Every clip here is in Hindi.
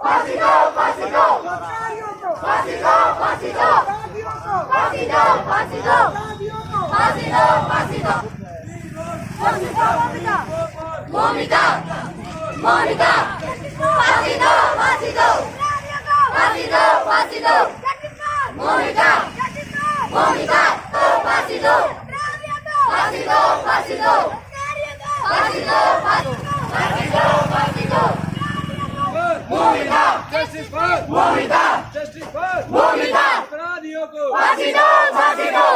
फांसी दो, फांसी दो, फांसी दो, फांसी दो, फांसी दो, फांसी दो, फांसी दो, फांसी दो, मोमिता, मोमिता, फांसी दो, फांसी दो, फांसी दो, फांसी दो, मोमिता, मोमिता, फांसी दो, फांसी दो, फांसी दो, फांसी दो, फांसी दो, फांसी दो, Momita, justice for Momita, justice for Momita, अपराधियों को फांसी दो, फांसी दो,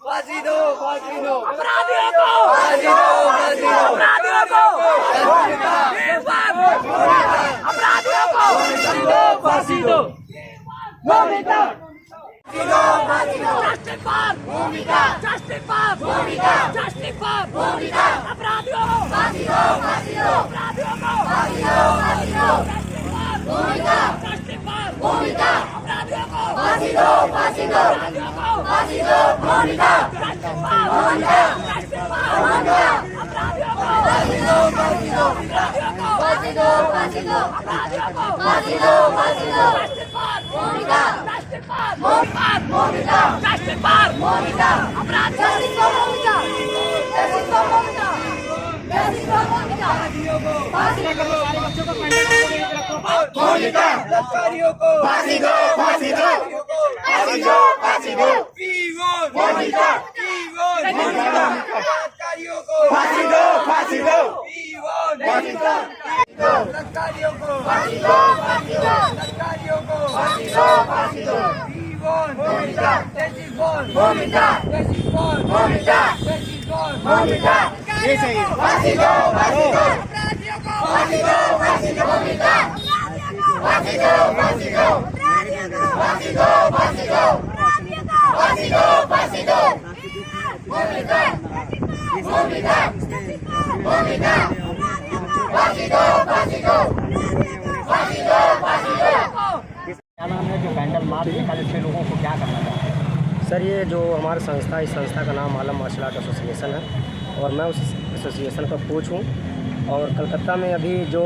फांसी दो, फांसी दो, अपराधियों को फांसी दो, फांसी दो, अपराधियों को अपराधियों को फांसी दो, फांसी दो, मोमिता, फांसी दो, justice for Momita, justice for Momita, justice for Momita, अपराधियों को फांसी दो, फांसी दो, अपराधियों को फांसी दो, फांसी दो, मोमिता, जस्टिस फॉर मोमिता, अपराधियों को फांसी दो, फांसी दो, फांसी दो, Momita, justice for Momita, justice for Momita, अपराधियों को फांसी दो, फांसी दो, अपराधियों को फांसी दो, फांसी दो, अपराधियों को फांसी दो, फांसी दो, justice for Momita, justice for Momita, justice for Moumita, अपराध justice for Momita, justice for Momita, justice for Moumita, फांसी दो, सारे बच्चों को मोमिता, अपराधियों को फांसी दो, फांसी दो, फांसी दो, फांसी दो, मोमिता, अपराधियों को फांसी दो, फांसी दो, मोमिता, अपराधियों को फांसी दो, फांसी दो, अपराधियों को फांसी दो, फांसी दो, Momita, justice for Momita, justice for Momita, justice for Momita, ये सही है। फांसी दो, फांसी दो, फांसी दो, फांसी दो, मोमिता, फांसी दो, फांसी दो, फांसी दो, फांसी दो, फांसी दो, फांसी दो, मोमिता, मोमिता, मोमिता, फांसी दो, फांसी दो, फांसी दो, फांसी दो। क्या नाम है जो कैंडल मार्च निकाले थे, लोगों को क्या करना चाहते हैं? सर, ये जो हमारा संस्था, इस संस्था का नाम आलम मार्शल आर्ट एसोसिएशन है और मैं उस एसोसिएशन का कोच हूँ। और कलकत्ता में अभी जो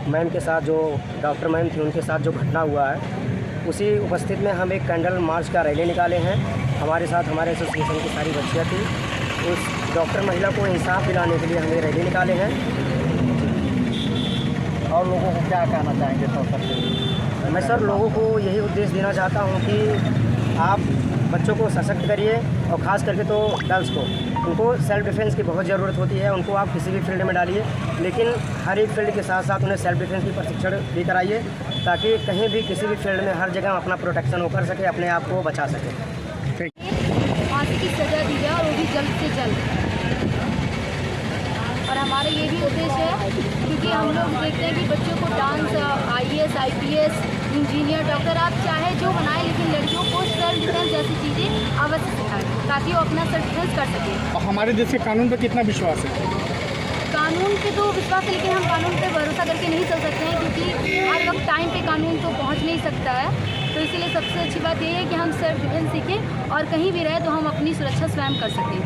मैम के साथ, जो डॉक्टर मैम थी, उनके साथ जो घटना हुआ है, उसी उपस्थित में हम एक कैंडल मार्च का रैली निकाले हैं। हमारे साथ हमारे एसोसिएशन की सारी बच्चियाँ थी। उस डॉक्टर महिला को इंसाफ दिलाने के लिए हमने रैली निकाले हैं। और लोगों को क्या कहना चाहेंगे इस अवसर पे? मैं सर लोगों को यही उद्देश्य देना चाहता हूँ कि आप बच्चों को सशक्त करिए और ख़ास करके तो गर्ल्स को, उनको सेल्फ डिफेंस की बहुत ज़रूरत होती है। उनको आप किसी भी फील्ड में डालिए, लेकिन हर एक फील्ड के साथ साथ उन्हें सेल्फ डिफेंस की प्रशिक्षण भी कराइए, ताकि कहीं भी किसी भी फील्ड में हर जगह अपना प्रोटेक्शन वो कर सके, अपने आप को बचा सके। फांसी की सज़ा दी जाए और वो भी जल्द से जल्द। और हमारा ये भी उद्देश्य है, क्योंकि हम लोग देखते हैं कि बच्चों को dance, IAS, IPS, engineer, doctor, आप चाहे जो बनाएं, लेकिन लड़कियों को सेल्फ डिफेंस जैसी चीज़ें अवश्य सिखाएं ताकि वो अपना सेल्फ डिफेंस कर सकें। और हमारे देश के कानून पर कितना विश्वास है? कानून पे तो विश्वास है, लेकिन हम कानून पे भरोसा करके नहीं चल सकते हैं, क्योंकि हर वक्त टाइम पे कानून तो पहुंच नहीं सकता है। तो इसीलिए सबसे अच्छी बात यही है कि हम सेल्फ डिफेंस सीखें और कहीं भी रहे तो हम अपनी सुरक्षा स्वयं कर सकें।